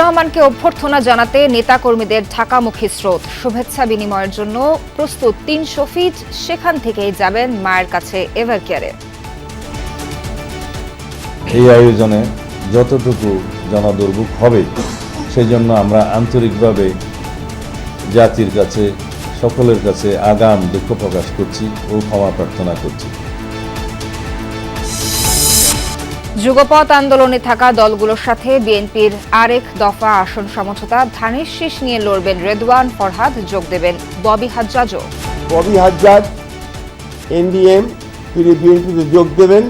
রহমানকে অভ্যর্থনা জানাতে নেতাকর্মীদের ঢাকামুখী স্রোত। শুভেচ্ছা বিনিময়ের জন্য প্রস্তুত ৩০০ ফিট, সেখান থেকেই যাবেন মায়ের কাছে এভার কেয়ারে। এই আয়োজনে যতটুকু জনদুর্ভোগ হবে সেই জন্য আমরা আন্তরিকভাবে জাতির কাছে, সকলের কাছে আগাম দুঃখ প্রকাশ করছি ও ক্ষমা প্রার্থনা করছি। যুগপৎ আন্দোলনে থাকা দলগুলোর সাথে বিএনপির আরেক দফা আসন সমঝোতা, ধানের শীষ নিয়ে লড়বেন রেদওয়ান ফরহাদ, যোগ দেবেন ববি হাজ্জাজও। ববি হাজ্জাজ এনডিএম তিনি বিএনপিতে যোগ দেবেন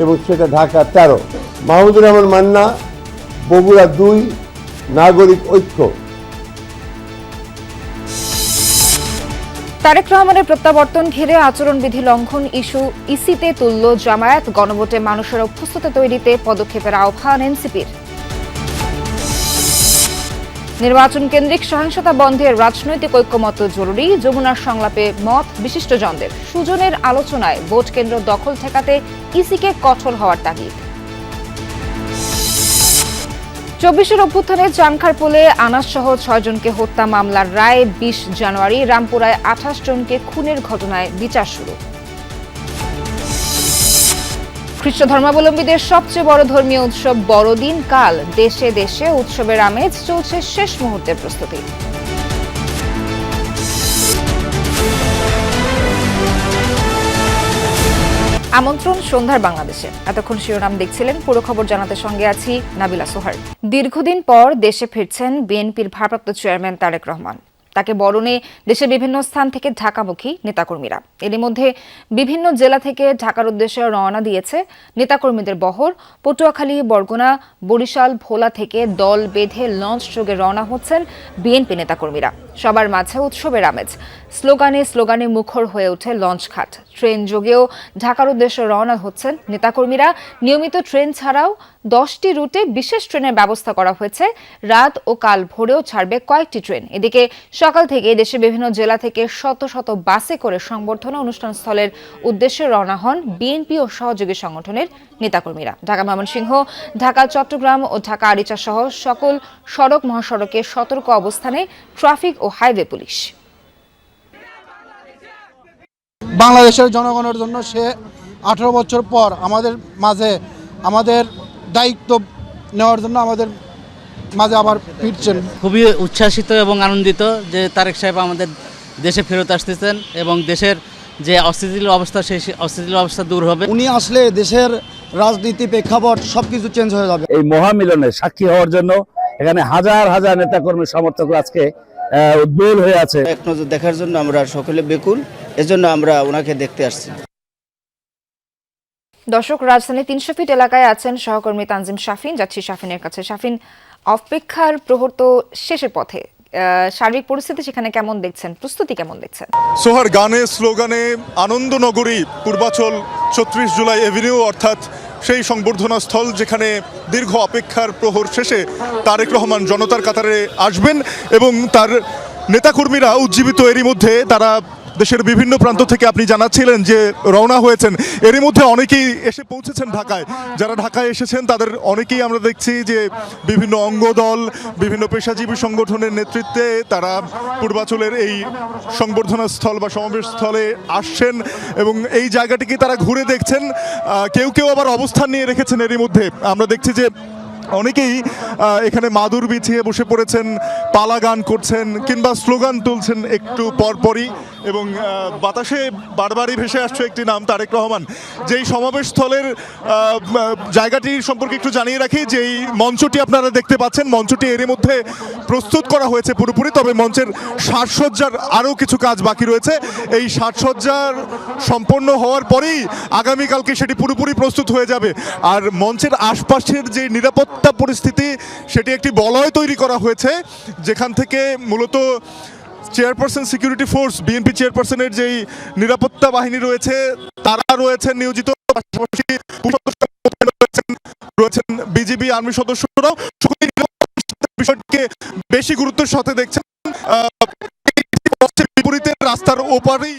এবং সেটা ঢাকা 13। মাহমুদুর রহমান মান্না বগুড়া 2 নাগরিক ঐক্য। তারেক রহমানের প্রত্যাবর্তন ঘিরে আচরণবিধি লঙ্ঘন ইস্যু ইসিতে তুলল জামায়াত। গণভোটে মানুষের অভ্যস্ততা তৈরিতে পদক্ষেপের আহ্বান এনসিপির। নির্বাচন কেন্দ্রিক সহিংসতা বন্ধে রাজনৈতিক ঐক্যমত্য জরুরি, যমুনার সংলাপে মত বিশিষ্টজনদের। সুজনের আলোচনায় ভোট কেন্দ্র দখল ঠেকাতে ইসিকে কঠোর হওয়ার তাগিদ। 24-এর অভ্যুত্থানে চানখারপুলে আনাস সহ 6 জনকে হত্যা মামলার রায় 20 জানুয়ারি। রামপুরায় 28 জনকে খুনের ঘটনায় বিচার শুরু। খ্রিস্ট ধর্মাবলম্বীদের সবচেয়ে বড় ধর্মীয় উৎসব বড়দিন কাল। দেশে দেশে উৎসবের আমেজ, চলছে শেষ মুহূর্তের প্রস্তুতি। আমন্ত্রণ সন্ধ্যার বাংলাদেশে। এতক্ষণ শিরোনাম দেখছিলেন, পুরো খবর জানাতে সঙ্গে আছি নাবিলা সোহার। দীর্ঘদিন পর দেশে ফিরছেন বিএনপির ভারপ্রাপ্ত চেয়ারম্যান তারেক রহমান। তাকে বরণে দেশের বিভিন্ন স্থান থেকে ঢাকামুখী নেতাকর্মীরা। এরই মধ্যে বিভিন্ন জেলা থেকে ঢাকার উদ্দেশ্যে রওনা দিয়েছে নেতাকর্মীদের বহর। পটুয়াখালী, বরগুনা, বরিশাল, ভোলা থেকে দল বেঁধে লঞ্চ যোগে রওনা হচ্ছেন বিএনপি নেতাকর্মীরা। সবার মাঝে উৎসবের আমেজ, স্লোগানে স্লোগানে মুখর হয়ে ওঠে লঞ্চঘাট। ট্রেন যোগেও ঢাকার উদ্দেশ্যে রওনা হচ্ছেন নেতাকর্মীরা। নিয়মিত ট্রেন ছাড়াও 10টি রুটে বিশেষ ট্রেনের ব্যবস্থা করা হয়েছে। রাত ও কাল ভোরেও ছাড়বে কয়েকটি ট্রেন। এদিকে সকাল থেকে দেশের বিভিন্ন জেলা থেকে শত শত বাসে করে সংবর্ধনা অনুষ্ঠানস্থলের উদ্দেশ্যে রওনা হন বিএনপি ও সহযোগী সংগঠনের নেতাকর্মীরা। ঢাকা ময়মনসিংহ, ঢাকা চট্টগ্রাম ও ঢাকা আরিচা সহ সকল সড়ক মহাসড়কে সতর্ক অবস্থানে ট্রাফিক ও হাইওয়ে পুলিশ। বাংলাদেশের জনগণের জন্য সে 18 বছর পর আমাদের মাঝে আমাদের দায়িত্ব নেওয়ার জন্য আমাদের মাঝে আবার ফিরছেন। খুবই উচ্ছ্বাসিত এবং আনন্দিত যে তারেক সাহেব আমাদের দেশে ফেরত আসতেছেন এবং দেশের যে অস্থিতিশীল অবস্থা সেই অস্থিতিশীল অবস্থা দূর হবে। উনি আসলে দেশের রাজনীতি প্রেক্ষাপট সবকিছু চেঞ্জ হয়ে যাবে। এই মহামিলনের সাক্ষী হওয়ার জন্য এখানে হাজার হাজার নেতাকর্মী সমর্থক আজকে উদ্বেল হয়ে আছে। এক নজর দেখার জন্য আমরা সকলে বেকুল, এজন্য আমরা ওনাকে দেখতে আসছি। দর্শক, রাজধানীর 300 ফিট এলাকায় আছেন সহকর্মী তানজিম শাফিন। যাচ্ছি শাফিনের কাছে। শাফিন, অপেক্ষার প্রহর তো শেষের পথে, সার্বিক পরিস্থিতি সেখানে কেমন দেখছেন, প্রস্তুতি কেমন দেখছেন? সোহার, গানে স্লোগানে আনন্দনগরী পূর্বাচল 34 জুলাই এভিনিউ, অর্থাৎ সেই সংবর্ধনা স্থল যেখানে দীর্ঘ অপেক্ষার প্রহর শেষে তারেক রহমান জনতার কাতারে আসবেন এবং তার নেতাকর্মীরা উজ্জীবিত। এরই মধ্যে তারা দেশের বিভিন্ন প্রান্ত থেকে, আপনি জানাচ্ছিলেন যে রওনা হয়েছেন, এরই মধ্যে অনেকেই এসে পৌঁছেছেন ঢাকায়। যারা ঢাকায় এসেছেন তাদের অনেকেই আমরা দেখছি যে বিভিন্ন অঙ্গদল, বিভিন্ন পেশাজীবী সংগঠনের নেতৃত্বে তারা পূর্বাচলের এই সংবর্ধনা স্থল বা সমাবেশ স্থলে আসছেন এবং এই জায়গাটিকে তারা ঘুরে দেখছেন। কেউ কেউ আবার অবস্থান নিয়ে রেখেছেন। এরই মধ্যে আমরা দেখছি যে অনেকেই এখানে মাদুর বিছিয়ে বসে পড়েছেন, পালা গান করছেন কিংবা স্লোগান তুলছেন একটু পরপরই, এবং বাতাসে বারবারই ভেসে আসছে একটি নাম, তারেক রহমান। যেই সমাবেশ স্থলের জায়গাটির সম্পর্কে একটু জানিয়ে রাখি যে এই মঞ্চটি আপনারা দেখতে পাচ্ছেন, মঞ্চটি এরই মধ্যে প্রস্তুত করা হয়েছে পুরোপুরি, তবে মঞ্চের সাজসজ্জার আরও কিছু কাজ বাকি রয়েছে। এই সাজসজ্জার সম্পন্ন হওয়ার পরেই আগামীকালকে সেটি পুরোপুরি প্রস্তুত হয়ে যাবে। আর মঞ্চের আশপাশের যে নিরাপত্তা পরিস্থিতি, সেটি একটি বলয় তৈরি করা হয়েছে, যেখান থেকে মূলত চেয়ারপারসন সিকিউরিটি ফোর্স, বিএনপি চেয়ারপারসনের যেই নিরাপত্তা বাহিনী রয়েছে তারা রয়েছেন নিয়োজিত, পাশাপাশি রয়েছেন বিজিবি, আর্মি সদস্যরাও। বিষয়টিকে বেশি গুরুত্বের সাথে দেখছেন। বিপরীতে রাস্তার ওপারেই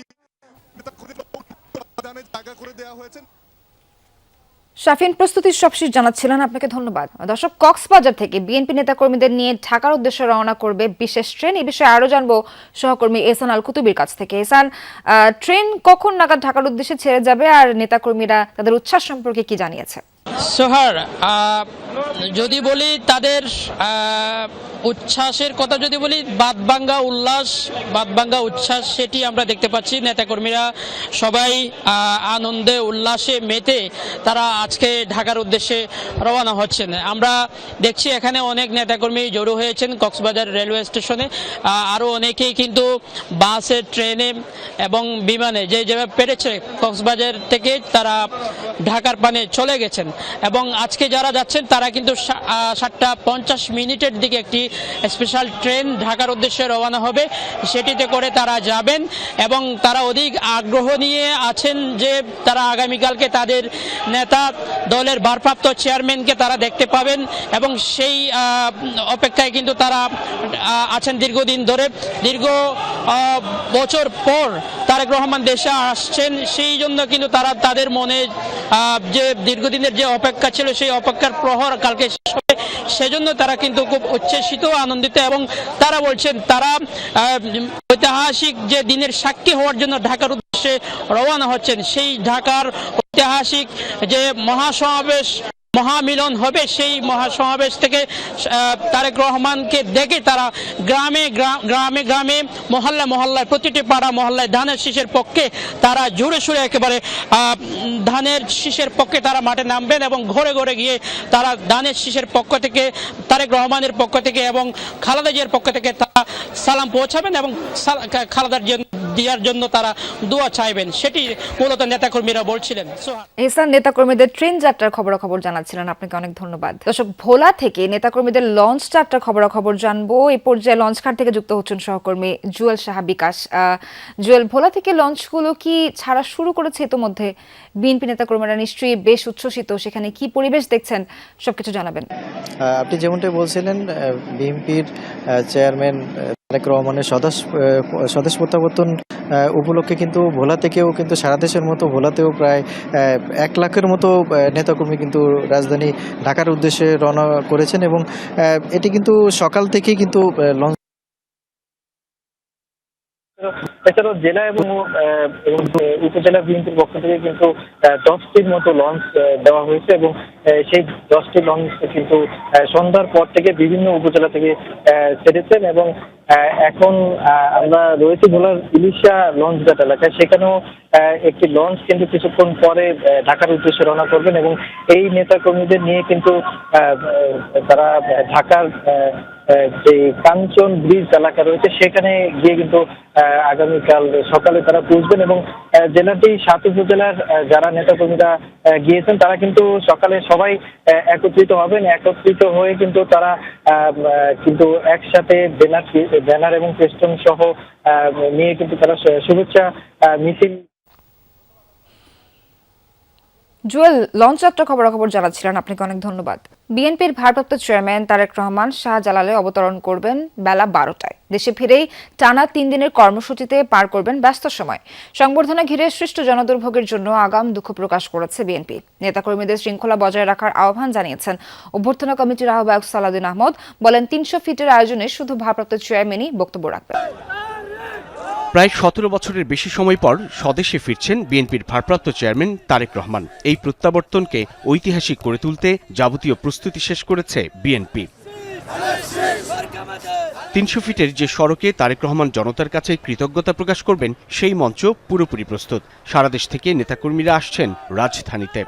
জায়গা করে দেওয়া হয়েছে। শাফিন প্রস্তুতির সবশেষ জানাচ্ছিলেন, আপনাকে ধন্যবাদ। দর্শক, কক্সবাজার থেকে বিএনপি নেতাকর্মীদের নিয়ে ঢাকার উদ্দেশ্যে রওনা করবে বিশেষ ট্রেন। এই বিষয়ে আরো জানবো সহকর্মী এহসান আল কুতুবির কাছ থেকে। এহসান, ট্রেন কখন নাগাদ ঢাকার উদ্দেশ্যে ছেড়ে যাবে আর নেতাকর্মীরা তাদের উচ্ছ্বাস সম্পর্কে কি জানিয়েছে? সোহার, যদি বলি তাদের উচ্ছ্বাসের কথা, যদি বলি বাদবাঙ্গা উল্লাস, বাদবাঙ্গা উচ্ছ্বাস, সেটি আমরা দেখতে পাচ্ছি। নেতাকর্মীরা সবাই আনন্দে উল্লাসে মেতে তারা আজকে ঢাকার উদ্দেশ্যে রওনা হচ্ছেন। আমরা দেখছি এখানে অনেক নেতাকর্মী জড়ো হয়েছেন কক্সবাজার রেলওয়ে স্টেশনে। আরও অনেকেই কিন্তু বাসে, ট্রেনে এবং বিমানে যে যেভাবে পেরেছে কক্সবাজার থেকে তারা ঢাকার পানে চলে গেছেন। এবং আজকে যারা যাচ্ছেন তারা কিন্তু 7:50 দিকে একটি স্পেশাল ট্রেন ঢাকার উদ্দেশ্যে রওনা হবে, সেটিতে করে তারা যাবেন। এবং তারা অধিক আগ্রহ নিয়ে আছেন যে তারা আগামীকালকে তাদের নেতা দলের ভারপ্রাপ্ত চেয়ারম্যানকে তারা দেখতে পাবেন। এবং সেই অপেক্ষায় কিন্তু তারা আছেন দীর্ঘদিন ধরে। দীর্ঘ বছর পর তারেক রহমান দেশে আসছেন, সেই জন্য কিন্তু তারা তাদের মনে যে দীর্ঘদিনের যে অপেক্ষা ছিল সেই অপেক্ষার প্রহর কালকে শেষ হবে, সেজন্য তারা কিন্তু খুব উচ্ছ্বসিত, আনন্দিত। এবং তারা বলছেন তারা ঐতিহাসিক যে দিনের সাক্ষী হওয়ার জন্য ঢাকার উদ্দেশ্যে রওনা হচ্ছেন। সেই ঢাকার ঐতিহাসিক যে মহাসমাবেশ, মহামিলন হবে, সেই মহাসমাবেশ থেকে তারেক রহমানকে দেখে তারা গ্রামে গ্রামে মহল্লা মহল্লায়, প্রতিটি পাড়া মহল্লায় ধানের শীষের পক্ষে তারা জোরে সোরে একেবারে ধানের শীষের পক্ষে তারা মাঠে নামবেন। এবং ঘরে ঘরে গিয়ে তারা ধানের শীষের পক্ষ থেকে, তারেক রহমানের পক্ষ থেকে এবং খালেদা জিয়ার পক্ষ থেকে তারা সালাম পৌঁছাবেন এবং খালেদার দেওয়ার জন্য তারা দোয়া চাইবেন। সেটি মূলত নেতাকর্মীরা বলছিলেন। এহসান, নেতাকর্মীদের ট্রেন যাত্রার খবরাখবর জানাচ্ছিলেন, আপনাকে অনেক ধন্যবাদ। দর্শক, ভোলা থেকে নেতাকর্মীদের লঞ্চ যাত্রার খবরাখবর জানবো। এই পর্যায়ে লঞ্চঘাট থেকে যুক্ত হচ্ছেন সহকর্মী জুয়েল সাহা বিকাশ। জুয়েল, ভোলা থেকে লঞ্চগুলো কি ছাড়া শুরু করেছে ইতোমধ্যে? বিএনপি নেতাকর্মীরা নিশ্চয়ই বেশ উচ্ছ্বসিত, সেখানে কি পরিবেশ দেখছেন সবকিছু জানাবেন। আপনি যেমনটা বলছিলেন, বিএনপির চেয়ারম্যান তারেক রহমানের স্বদেশ প্রত্যাবর্তন উপলক্ষে কিন্তু ভোলা থেকেও কিন্তু সারা দেশের মতো ভোলাতেও প্রায় 1 লাখের মতো নেতাকর্মী কিন্তু রাজধানী ঢাকার উদ্দেশ্যে রওনা করেছেন। এবং এটি কিন্তু সকাল থেকেই কিন্তু লঞ্চ, এছাড়াও জেলা এবং উপজেলা বিএনপির পক্ষ থেকে কিন্তু 10টির মতো লঞ্চ দেওয়া হয়েছে। এবং সেই 10টি লঞ্চ কিন্তু সন্ধ্যার পর থেকে বিভিন্ন উপজেলা থেকে ছেড়েছেন। এবং এখন আমরা রয়েছি ভোলার ইলিশা লঞ্চঘাট এলাকায়, সেখানেও একটি লঞ্চ কিন্তু কিছুক্ষণ পরে ঢাকার উদ্দেশ্যে রওনা করবেন। এবং এই নেতাকর্মীদের নিয়ে কিন্তু তারা ঢাকার যে কাঞ্চন ব্রিজ এলাকা রয়েছে সেখানে গিয়ে কিন্তু আগামীকাল সকালে তারা পৌঁছবেন। এবং জেলাটি 7 উপজেলার যারা নেতাকর্মীরা গিয়েছেন তারা কিন্তু সকালে সবাই একত্রিত হবেন। একত্রিত হয়ে কিন্তু তারা কিন্তু একসাথে ব্যানার এবং ফেস্টুন সহ নিয়ে কিন্তু তারা শুভেচ্ছা মিছিল। জুয়েল, লঞ্চ যাত্রা খবরাখবর জানাচ্ছিলেন, আপনাকে অনেক ধন্যবাদ। বিএনপির ভারপ্রাপ্ত চেয়ারম্যান তারেক রহমান শাহজালালে অবতরণ করবেন বেলা 12টায়। দেশে ফিরেই টানা 3 দিনের কর্মসূচিতে পার করবেন ব্যস্ত সময়। সংবর্ধনা ঘিরে সৃষ্ট জনদুর্ভোগের জন্য আগাম দুঃখ প্রকাশ করেছে বিএনপি। নেতাকর্মীদের শৃঙ্খলা বজায় রাখার আহ্বান জানিয়েছেন অভ্যর্থনা কমিটির আহ্বায়ক সালাউদ্দিন আহমদ। বলেন 300 ফিটের আয়োজনে শুধু ভারপ্রাপ্ত চেয়ারম্যানই বক্তব্য রাখবেন। প্রায় 17 বছরের বেশি সময় পর স্বদেশে ফিরছেন বিএনপির ভারপ্রাপ্ত চেয়ারম্যান তারেক রহমান। এই প্রত্যাবর্তনকে ঐতিহাসিক করে তুলতে যাবতীয় প্রস্তুতি শেষ করেছে বিএনপি। 300 ফিটের যে সড়কে তারেক রহমান জনতার কাছে কৃতজ্ঞতা প্রকাশ করবেন, সেই মঞ্চ পুরোপুরি প্রস্তুত। সারা দেশ থেকে নেতাকর্মীরা আসছেন রাজধানীতে।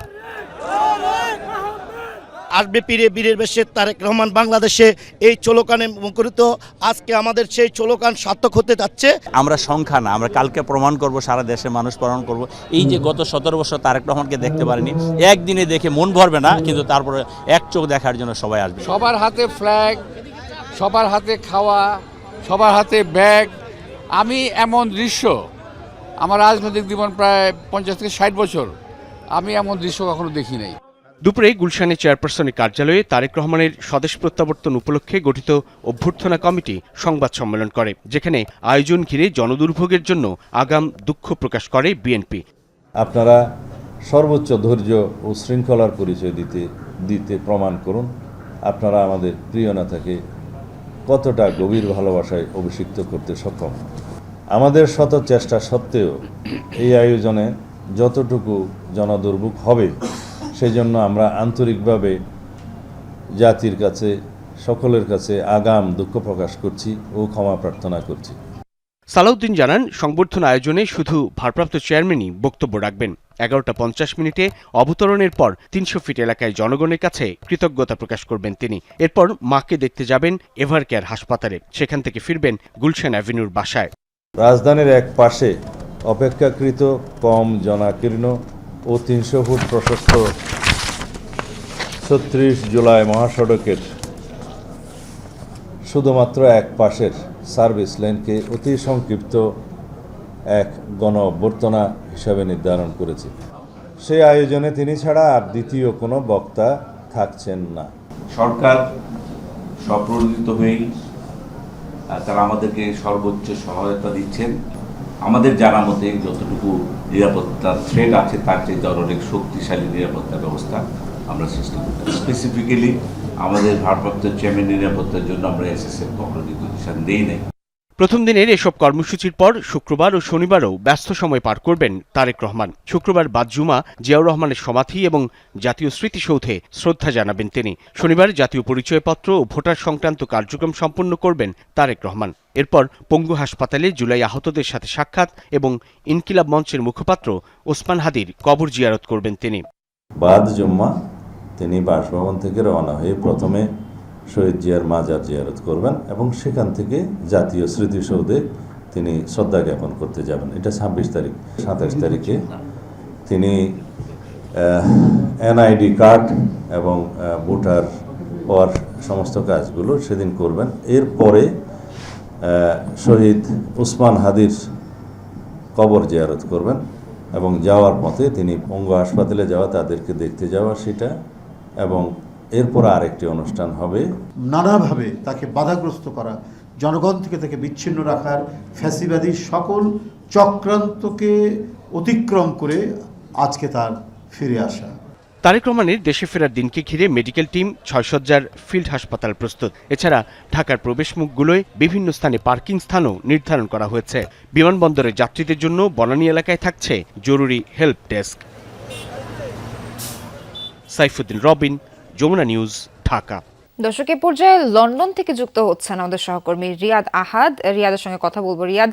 আসবে পীরে বীরের বেশে তারেক রহমান বাংলাদেশে, এই চোলোকানে মুখরিত। আজকে আমাদের সেই চোলোকান সার্থক হতে যাচ্ছে। আমরা সংখ্যা না, আমরা কালকে প্রমাণ করব, সারা দেশের মানুষ প্রমাণ করব। এই যে গত 17 বছর তারেক রহমানকে দেখতে পারিনি, একদিনে দেখে মন ভরবে না, কিন্তু তারপরে এক চোখ দেখার জন্য সবাই আসবে। সবার হাতে ফ্ল্যাগ, সবার হাতে খাওয়া, সবার হাতে ব্যাগ। আমি এমন দৃশ্য, আমার রাজনৈতিক জীবন প্রায় 50 থেকে 60 বছর, আমি এমন দৃশ্য কখনো দেখি নাই। দুপুরে গুলশানে চেয়ারপারসনের কার্যালয়ে তারেক রহমানের স্বদেশ প্রত্যাবর্তন উপলক্ষে গঠিত অভ্যর্থনা কমিটি সংবাদ সম্মেলন করে, যেখানে আয়োজন ঘিরে জনদুর্ভোগের জন্য আগাম দুঃখ প্রকাশ করে বিএনপি। আপনারা সর্বোচ্চ ধৈর্য ও শৃঙ্খলার পরিচয় দিতে প্রমাণ করুন আপনারা আমাদের প্রিয় নেতাকে কতটা গভীর ভালোবাসায় অভিষিক্ত করতে সক্ষম। আমাদের শত চেষ্টা সত্ত্বেও এই আয়োজনে যতটুকু জনদুর্ভোগ হবে সেজন্য আমরা আন্তরিকভাবে জাতির কাছে সকলের কাছে আগাম দুঃখ প্রকাশ করছি ও ক্ষমা প্রার্থনা করছি। সালাউদ্দিন জানান, সংবর্ধনা আয়োজনে শুধু ভারপ্রাপ্ত চেয়ারম্যানই বক্তব্য রাখবেন। 11:50 অবতরণের পর 300 ফিট এলাকায় জনগণের কাছে কৃতজ্ঞতা প্রকাশ করবেন তিনি। এরপর মাকে দেখতে যাবেন এভারকেয়ার হাসপাতালে, সেখান থেকে ফিরবেন গুলশান অ্যাভিনিউর বাসায়। রাজধানীর এক পাশে অপেক্ষাকৃত কম জনাকীর্ণ ও 300 ফুট প্রশস্ত 36 জুলাই মহাসড়কের শুধুমাত্র এক পাশের সার্ভিস লেনকে অতি সংক্ষিপ্ত এক গণ অভ্যর্থনা হিসাবে নির্ধারণ করেছে। সেই আয়োজনে তিনি ছাড়া আর দ্বিতীয় কোনো বক্তা থাকছেন না। সরকার স্বপ্রণোদিত হয়েই তারা আমাদেরকে সর্বোচ্চ সহায়তা দিচ্ছেন। আমাদের জানা মতে যতটুকু নিরাপত্তার থ্রেট আছে তার চেয়ে অনেক শক্তিশালী নিরাপত্তা ব্যবস্থা আমরা সৃষ্টি করতে। স্পেসিফিক্যালি আমাদের ভারপ্রাপ্ত চেয়ারম্যান নিরাপত্তার জন্য আমরা এসএসএফ কখনো ডিসিশন দেই নাই। প্রথম দিনের এসব কর্মসূচির পর শুক্রবার ও শনিবারও ব্যস্ত সময় পার করবেন তারেক রহমান। শুক্রবার বাদ জুমা জিয়াউর রহমানের সমাধি এবং জাতীয় স্মৃতিসৌধে শ্রদ্ধা জানাবেন তিনি। শনিবার জাতীয় পরিচয়পত্র ও ভোটার সংক্রান্ত কার্যক্রম সম্পন্ন করবেন তারেক রহমান। এরপর পঙ্গু হাসপাতালে জুলাই আহতদের সাথে সাক্ষাৎ এবং ইনকিলাব মঞ্চের মুখপাত্র ওসমান হাদির কবর জিয়ারত করবেন তিনি। বাদ জুম্মা তিনি বাসভবন থেকে রওনা হয়ে প্রথমে শহীদ জিয়ার মাজার জিয়ারত করবেন এবং সেখান থেকে জাতীয় স্মৃতিসৌধে তিনি শ্রদ্ধা জ্ঞাপন করতে যাবেন। এটা 26 তারিখ। 27 তারিখে তিনি এনআইডি কার্ড এবং ভোটার হওয়ার সমস্ত কাজগুলো সেদিন করবেন। এরপরে শহীদ ওসমান হাদির কবর জিয়ারত করবেন এবং যাওয়ার পথে তিনি পঙ্গু হাসপাতালে যাওয়া, তাদেরকে দেখতে যাওয়া সেটা, এবং এরপর আরেকটি অনুষ্ঠান হবে। নানাভাবে তাকে বাধাগ্রস্ত করা, জনগণ থেকে তাকে বিচ্ছিন্ন রাখার ফ্যাসিবাদী সকল চক্রান্তকে অতিক্রম করে আজকে তার ফিরে আসা। তারেক রহমানের দেশে ফেরার দিনকে ঘিরে মেডিকেল টিম 6 সজ্জার ফিল্ড হাসপাতাল প্রস্তুত। এছাড়া ঢাকার প্রবেশমুখগুলোয় বিভিন্ন স্থানে পার্কিং স্থানও নির্ধারণ করা হয়েছে। বিমানবন্দরের যাত্রীদের জন্য বনানী এলাকায় থাকছে জরুরি help desk. Saifuddin Robin, Jamuna news, Dhaka. দর্শক, এ পর্যায়ে লন্ডন থেকে যুক্ত হচ্ছেন আমাদের সহকর্মী রিয়াদ আহাদ। রিয়াদের সঙ্গে কথা বলবো। রিয়াদ,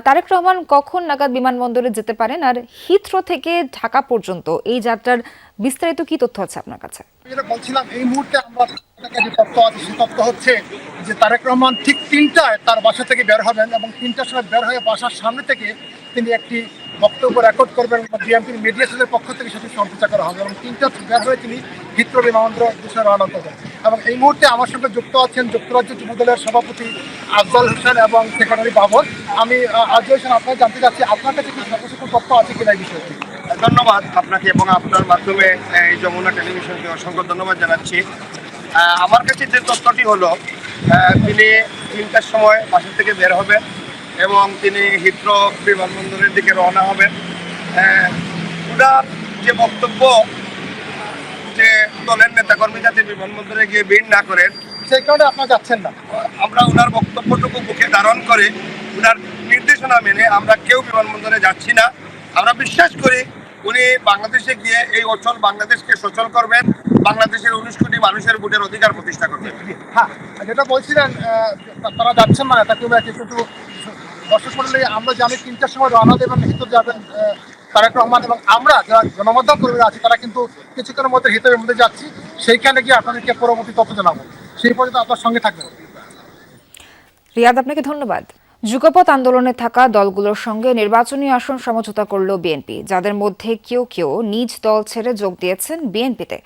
তারেক রহমান কখন নাগাদ বিমানবন্দরে যেতে পারেন, আর হিথ্রো থেকে ঢাকা পর্যন্ত এই যাত্রার বিস্তারিত কি তথ্য আছে আপনার কাছে? যেটা বলছিলাম, এই মুহূর্তে আমরা যে তথ্য আছে সে তথ্য হচ্ছে যে তারেক রহমান ঠিক 3টায় তার বাসা থেকে বের হবেন এবং 3টার সময় বের হয়ে বাসার সামনে থেকে তিনি একটি বক্তব্য রেকর্ড করবেন। বিএনপির মিডিয়া সেলের পক্ষ থেকে সেটি সম্প্রচার করা হবে এবং 3টা বের হয়ে তিনি হিথ্রো বিমানবন্দর উদ্দেশ্যে রওনা করবেন। এবং এই মুহূর্তে আমার সঙ্গে যুক্ত আছেন যুক্তরাজ্য যুবদলের সভাপতি আফজাল হোসেন এবং সেক্রেটারি বাবর। আমি আফজাল হোসেন, আপনাকে জানতে চাচ্ছি আপনার কাছে কি সর্বশেষ তথ্য আছে কিনা এই বিষয়টি? ধন্যবাদ আপনাকে এবং আপনার মাধ্যমে এই যমুনা টেলিভিশনকে অসংখ্য ধন্যবাদ জানাচ্ছি। আমার কাছে যে তথ্যটি হলো, তিনি 3টার সময় বাসা থেকে বের হবেন এবং তিনি হিথ্রো বিমানবন্দরের দিকে রওনা হবেন। ওনার যে বক্তব্য যে দলের নেতাকর্মী যাতে বিমানবন্দরে গিয়ে ভিড় না করেন, সেই কারণে আপনারা যাচ্ছেন না। আমরা ওনার বক্তব্যটুকু বুকে ধারণ করে ওনার নির্দেশনা মেনে আমরা কেউ বিমানবন্দরে যাচ্ছি না। আমরা বিশ্বাস করি উনি বাংলাদেশে গিয়ে এই অচল বাংলাদেশকে সচল করবেন, বাংলাদেশের 19 কোটি মানুষের ভোটের অধিকার প্রতিষ্ঠা করবেন। হ্যাঁ, যেটা বলছিলেন তারা যাচ্ছেন না, তাকে কিন্তু দর্শক মণ্ডলী আমরা জানি 3টার সময় রওনা দেবেন, হিথ্রো যাবেন তারেক রহমান, এবং আমরা যারা গণমাধ্যম কর্মীরা আছি তারা কিন্তু কিছুক্ষণের মধ্যে হিথ্রোর মধ্যে যাচ্ছি। সেইখানে গিয়ে আপনাদেরকে পরবর্তী তথ্য জানাবো। সেই পর্যন্ত আপনার সঙ্গে থাকবেন। রিয়াদ, আপনাকে ধন্যবাদ। যুগপৎ আন্দোলনে থাকা দলগুলোর সঙ্গে নির্বাচনী আসন সমঝোতা করল বিএনপি, যাদের মধ্যে কেউ কেউ নিজ দল ছেড়ে যোগ দিয়েছেন বিএনপিতে।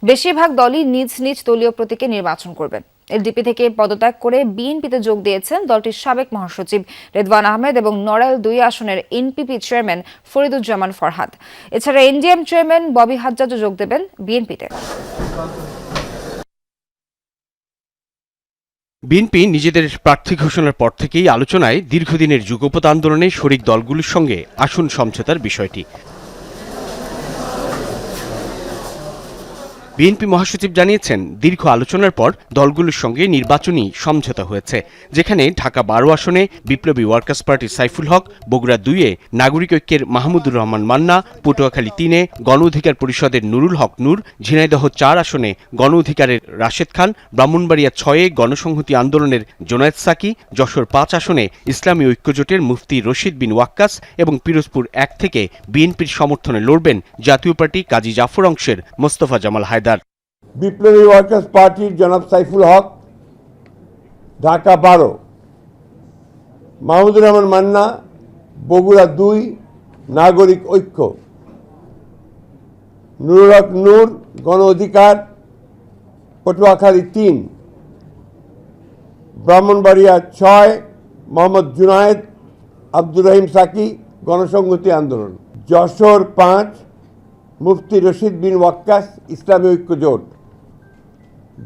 বেশিরভাগ দলই নিজ নিজ দলীয় প্রতীকে নির্বাচন করবেন। এলডিপি থেকে পদত্যাগ করে বিএনপিতে যোগ দিয়েছেন দলটির সাবেক মহাসচিব রেদওয়ান আহমেদ এবং নড়াইল 2 আসনের এনপিপি চেয়ারম্যান ফরিদুজ্জামান ফরহাদ। এছাড়া এনডিএম চেয়ারম্যান ববি হাজ্জাজও যোগ দেবেন বিএনপিতে। বিএনপি নিজেদের প্রার্থী ঘোষণার পর থেকেই আলোচনায় দীর্ঘদিনের যুগপৎ আন্দোলনে শরিক দলগুলোর সঙ্গে আসন সমঝোতার বিষয়টি। বিএনপি মহাসচিব জানিয়েছেন, দীর্ঘ আলোচনার পর দলগুলোর সঙ্গে নির্বাচনী সমঝোতা হয়েছে, যেখানে ঢাকা 12 আসনে বিপ্লবী ওয়ার্কার্স পার্টির সাইফুল হক, বগুড়া 2-এ নাগরিক ঐক্যের মাহমুদুর রহমান মান্না, পটুয়াখালী 3-এ গণ অধিকার পরিষদের নুরুল হক নূর, ঝিনাইদহ 4 আসনে গণ অধিকারের রাশেদ খান, ব্রাহ্মণবাড়িয়া 6-এ গণসংহতি আন্দোলনের জোনায়েদ সাকি, যশোর 5 আসনে ইসলামী ঐক্যজোটের মুফতি রশিদ বিন ওয়াক্কাস এবং পিরোজপুর 1 থেকে বিএনপির সমর্থনে লড়বেন জাতীয় পার্টি কাজী জাফর অংশের মোস্তফা জামাল হায়দার। বিপ্লবী ওয়ার্কার্স পার্টির জনাব সাইফুল হক, ঢাকা 12, মাহমুদুর রহমান মান্না, বগুড়া 2, নাগরিক ঐক্য, নুরুল হক নূর, গণ অধিকার, পটুয়াখালী 3, ব্রাহ্মণবাড়িয়া 6, মোহাম্মদ জুনায়েদ আব্দুর রহিম সাকি, গণসংহতি আন্দোলন, যশোর 5, মুফতি রশিদ বিন ওয়াক্কাস, ইসলামী ঐক্য জোট,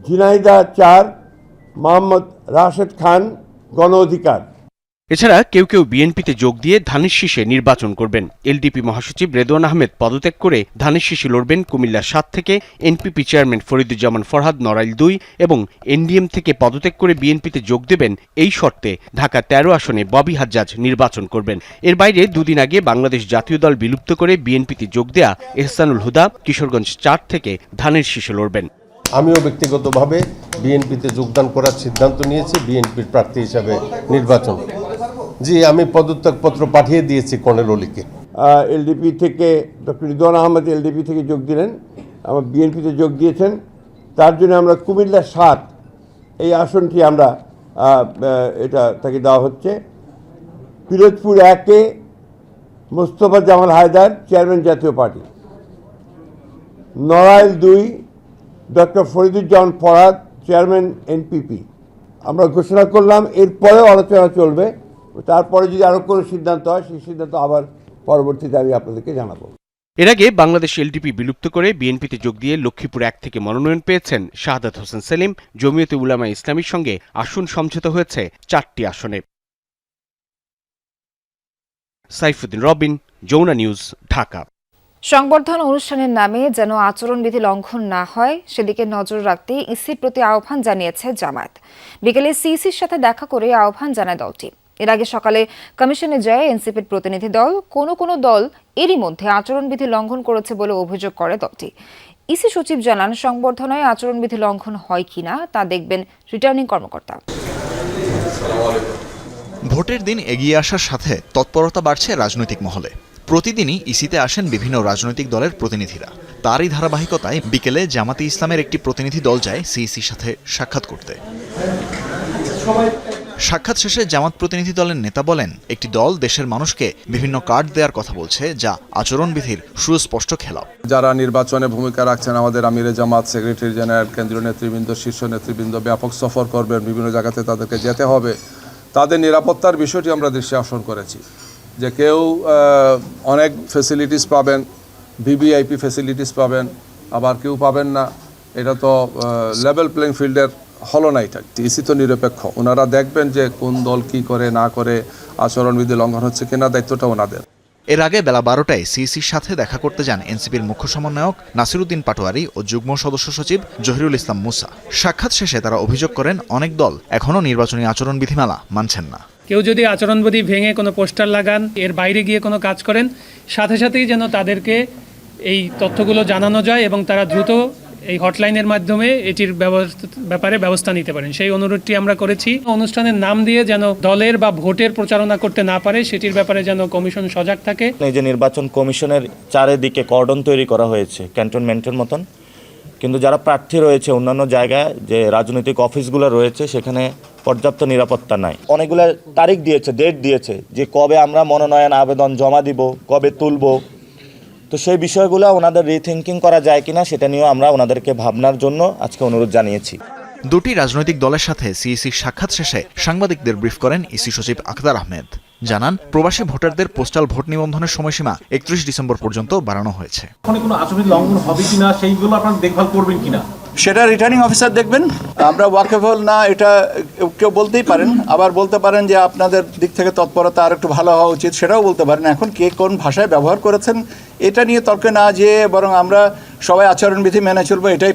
ঝিনাইদহ 4, মোহাম্মদ রাশেদ খান, গণ অধিকার। এছাড়া কেউ কেউ বিএনপিতে যোগ দিয়ে ধানের শীষে নির্বাচন করবেন। এলডিপি মহাসচিব রেদওয়ান আহমেদ পদত্যাগ করে ধানের শীষে লড়বেন কুমিল্লা 7 থেকে, এনপিপি চেয়ারম্যান ফরিদুজ্জামান ফরহাদ নড়াইল 2 এবং এনডিএম থেকে পদত্যাগ করে বিএনপিতে যোগ দেবেন এই শর্তে ঢাকা 13 আসনে ববি হাজ্জাজ নির্বাচন করবেন। এর বাইরে দুদিন আগে বাংলাদেশ জাতীয় দল বিলুপ্ত করে বিএনপিতে যোগ দেয়া এহসানুল হুদা কিশোরগঞ্জ 4 থেকে ধানের শীষে লড়বেন। আমিও ব্যক্তিগতভাবে বিএনপিতে যোগদান করার সিদ্ধান্ত নিয়েছি, বিএনপির প্রার্থী হিসাবে নির্বাচন। জি, আমি পদত্যাগপত্র পাঠিয়ে দিয়েছি কর্নেল অলিকে। এলডিপি থেকে ডক্টর রিদওয়ান আহমেদ এলডিপি থেকে যোগ দিলেন, আমার বিএনপিতে যোগ দিয়েছেন। তার জন্য আমরা কুমিল্লা 7 এই আসনটি আমরা এটা তাকে দেওয়া হচ্ছে। পিরোজপুর 1-এ মোস্তফা জামাল হায়দার, চেয়ারম্যান জাতীয় party, Narail 2, doctor Fariduzzaman Farhad, chairman NPP. আমরা ঘোষণা করলাম, এরপরেও আলোচনা চলবে, তারপরে যদি আরও কোনো সিদ্ধান্ত হয় সেই সিদ্ধান্ত আবার পরবর্তীতে আমি আপনাদেরকে জানাবো। এর আগে বাংলাদেশ এলডিপি বিলুপ্ত করে বিএনপিতে যোগ দিয়ে লক্ষ্মীপুর 1 থেকে মনোনয়ন পেয়েছেন শাহাদাত হোসেন সেলিম। জমিয়তে উলামা ইসলামীর সঙ্গে আসন সমঝোতা হয়েছে 4টি আসনে। সাইফুদ্দিন রবিন, যমুনা নিউজ, ঢাকা। সংবর্ধনা অনুষ্ঠানের নামে যেন আচরণবিধি লঙ্ঘন না হয় সেদিকে নজর রাখতে ইসির প্রতি আহ্বান জানিয়েছে জামায়াত। বিকেলে সিইসির সাথে দেখা করে আহ্বান জানায় দলটি। এর আগে সকালে কমিশনে যায় এনসিপির প্রতিনিধি দল। কোনো দল এরই মধ্যে আচরণবিধি লঙ্ঘন করেছে বলে অভিযোগ করে দলটি। ইসি সচিব জানান, সংবর্ধনায় আচরণবিধি লঙ্ঘন হয় কিনা তা দেখবেন রিটার্নিং কর্মকর্তা। ভোটের দিন এগিয়ে আসার সাথে তৎপরতা বাড়ছে রাজনৈতিক মহলে। প্রতিদিনই ইসিতে আসেন বিভিন্ন রাজনৈতিক দলের প্রতিনিধিরা। তারই ধারাবাহিকতায় বিকেলে জামাতে ইসলামের একটি প্রতিনিধি দল যায় সিইসির সাথে সাক্ষাৎ করতে। সাক্ষাৎ শেষে জামাত প্রতিনিধি দলের নেতা বলেন, একটি দল দেশের মানুষকে বিভিন্ন কার্ড দেওয়ার কথা বলছে, যা আচরণবিধির সুস্পষ্ট খেলাপ। যারা নির্বাচনে ভূমিকা রাখছেন, আমাদের আমিরে জামাত, সেক্রেটারি জেনারেল, কেন্দ্রীয় নেতৃবৃন্দ, শীর্ষ নেতৃবৃন্দ ব্যাপক সফর করবেন, বিভিন্ন জায়গাতে তাদেরকে যেতে হবে। তাদের নিরাপত্তার বিষয়টি আমরা দৃষ্টি আকর্ষণ করেছি, যে কেউ অনেক ফেসিলিটিস পাবেন, ভিভিআইপি ফেসিলিটিস পাবেন, আবার কেউ পাবেন না। এটা তো লেভেল প্লেইং ফিল্ডের হলো না। এটা ইসি তো নিরপেক্ষ, ওনারা দেখবেন যে কোন দল কি করে না করে, আচরণবিধি লঙ্ঘন হচ্ছে কিনা, দায়িত্বটা ওনাদের। এর আগে বেলা 12টায় সিইসির সাথে দেখা করতে যান এনসিপির মুখ্য সমন্বয়ক নাসিরুদ্দিন পাটোয়ারি ও যুগ্ম সদস্য সচিব জহিরুল ইসলাম মুসা। সাক্ষাৎ শেষে তারা অভিযোগ করেন, অনেক দল এখনও নির্বাচনী আচরণবিধিমালা মানছেন না। কেউ যদি আচরণবিধি ভেঙে কোনো পোস্টার লাগান, এর বাইরে গিয়ে কোনো কাজ করেন, সাথে সাথেই যেন তাদেরকে এই তথ্যগুলো জানানো যায় এবং তারা দ্রুত এই হটলাইনের মাধ্যমে এটির ব্যাপারে ব্যবস্থা নিতে পারেন, সেই অনুরোধটি আমরা করেছি। অনুষ্ঠানের নাম দিয়ে যেন দলের বা ভোটের প্রচারণা করতে না পারে, সেটির ব্যাপারে যেন কমিশন সজাগ থাকে। এই যে নির্বাচন কমিশনের চারিদিকে কর্ডন তৈরি করা হয়েছে ক্যান্টনমেন্টের মতন, কিন্তু যারা প্রার্থী রয়েছে অন্যান্য জায়গায় যে রাজনৈতিক অফিসগুলো রয়েছে সেখানে পর্যাপ্ত নিরাপত্তা নাই। অনেকগুলো তারিখ দিয়েছে, ডেট দিয়েছে যে কবে আমরা মনোনয়ন আবেদন জমা দিব, কবে তুলব। তো সেই বিষয়গুলো ওনাদের রিথিঙ্কিং করা যায় কিনা সেটা নিয়েও আমরা ওনাদেরকে ভাবনার জন্য আজকে অনুরোধ জানিয়েছি। দুটি রাজনৈতিক দলের সাথে সিইসির সাক্ষাৎ শেষে সাংবাদিকদের ব্রিফ করেন ইসি সচিব আখতার আহমেদ। জানান, প্রবাসী ভোটারদের পোস্টাল ভোট নিবন্ধনের সময়সীমা 31 ডিসেম্বর পর্যন্ত বাড়ানো হয়েছে। কোনো আচরণবিধি লঙ্ঘন হবে কিনা সেইগুলো আপনারা দেখভাল করবেন কিনা সেটা রিটার্নিং অফিসার দেখবেন। আমরা ওয়াকেবল না এটা কেউ বলতেই পারেন, আবার বলতে পারেন যে আপনাদের দিক থেকে তৎপরতা আর একটু ভালো হওয়া উচিত, সেটাও বলতে পারেন। এখন কে কোন ভাষায় ব্যবহার করেছেন এটা নিয়ে তর্কে না যেয়ে বরং আমরা সবাই আচরণবিধি মেনে চলবো, এটাই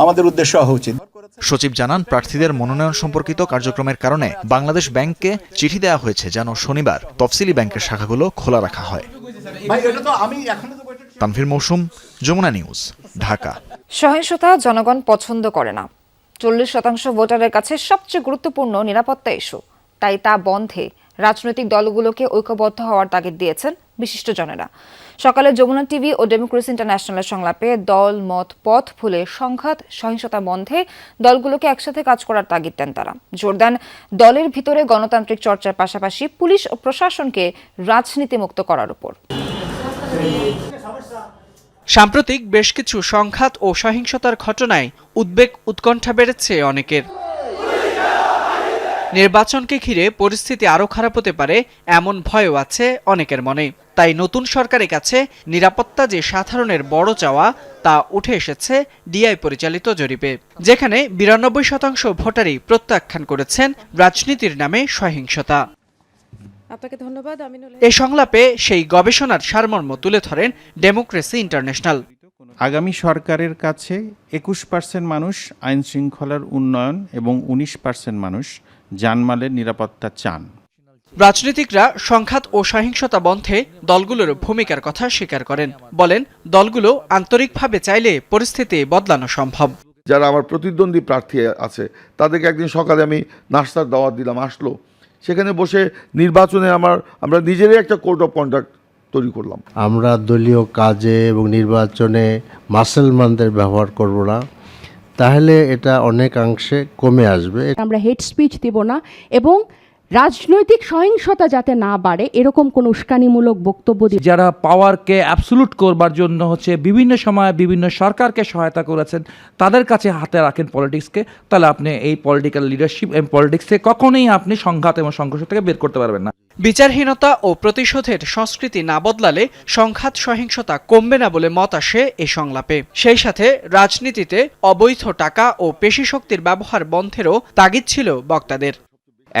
আমাদের উদ্দেশ্য হওয়া উচিত। সচিব জানান, প্রার্থীদের মনোনয়ন সম্পর্কিত কার্যক্রমের কারণে বাংলাদেশ ব্যাংককে চিঠি দেওয়া হয়েছে যেন শনিবার তফসিলি ব্যাংকের শাখাগুলো খোলা রাখা হয়। তানভীর মৌসুম, যমুনা নিউজ, ঢাকা। সহিংসতা জনগণ পছন্দ করে না। 40% ভোটারের কাছে সবচেয়ে গুরুত্বপূর্ণ নিরাপত্তা ইস্যু। তাই তা বন্ধে রাজনৈতিক দলগুলোকে ঐক্যবদ্ধ হওয়ার তাগিদ দিয়েছেন বিশিষ্টজনেরা। সকালে যমুনা টিভি ও ডেমোক্রেসি ইন্টারন্যাশনালের সংলাপে দল মত পথ ভুলে সংঘাত সহিংসতা বন্ধে দলগুলোকে একসাথে কাজ করার তাগিদ দেন তারা। জোর দেন দলের ভিতরে গণতান্ত্রিক চর্চার পাশাপাশি পুলিশ ও প্রশাসনকে রাজনীতিমুক্ত করার উপর। সাম্প্রতিক বেশ কিছু সংঘাত ও সহিংসতার ঘটনায় উদ্বেগ উৎকণ্ঠা বেড়েছে অনেকের। নির্বাচনকে ঘিরে পরিস্থিতি আরও খারাপ হতে পারে এমন ভয়ও আছে অনেকের মনে। তাই নতুন সরকারের কাছে নিরাপত্তা যে সাধারণের বড় চাওয়া তা উঠে এসেছে ডিআই পরিচালিত জরিপে, যেখানে 92% ভোটারই প্রত্যাখ্যান করেছেন রাজনীতির নামে সহিংসতা। আপনাকে ধন্যবাদ। এই সংলাপে সেই গবেষণার সারমর্ম তুলে ধরেন ডেমোক্রেসি ইন্টারন্যাশনাল। আগামী সরকারের কাছে 21% মানুষ আইন শৃঙ্খলার উন্নয়ন এবং 19% মানুষ জানমালের নিরাপত্তা চান। রাজনীতিকরা সংঘাত ও সহিংসতা বন্ধে দলগুলোর ভূমিকার কথা স্বীকার করেন। বলেন, দলগুলো আন্তরিকভাবে চাইলে পরিস্থিতি বদলানো সম্ভব। যারা আমার প্রতিদ্বন্দ্বী প্রার্থী আছে তাদেরকে একদিন সকালে আমি নাস্তার দাওয়াত দিলাম, আসলো, সেখানে বসে নির্বাচনে আমরা নিজেরাই একটা কোড অফ কন্ডাক্ট তৈরি করলাম। আমরা দলীয় কাজে এবং নির্বাচনে মাসেলমানদের ব্যবহার করব না, তাহলে এটা অনেকাংশে কমে আসবে। আমরা হেট স্পিচ দিব না এবং রাজনৈতিক সহিংসতা যাতে না বাড়ে এরকম কোনো উস্কানিমূলক বক্তব্য দিব। যারা পাওয়ারকে অ্যাবসলুট করবার জন্য বিভিন্ন সময় বিভিন্ন সরকারকে সহায়তা করেছেন, তাদের কাছে হাতে রাখেন পলিটিক্সকে, তাহলে আপনি এই পলিটিক্যাল লিডারশিপ এবং পলিটিক্সে কখনোই আপনি সংঘাত এবং সংঘর্ষ থেকে বের করতে পারবেন না। বিচারহীনতা ও প্রতিশোধের সংস্কৃতি না বদলালে সংঘাত সহিংসতা কমবে না বলে মত আসে এই সংলাপে। সেই সাথে রাজনীতিতে অবৈধ টাকা ও পেশিশক্তির ব্যবহার বন্ধেরও তাগিদ ছিল বক্তাদের।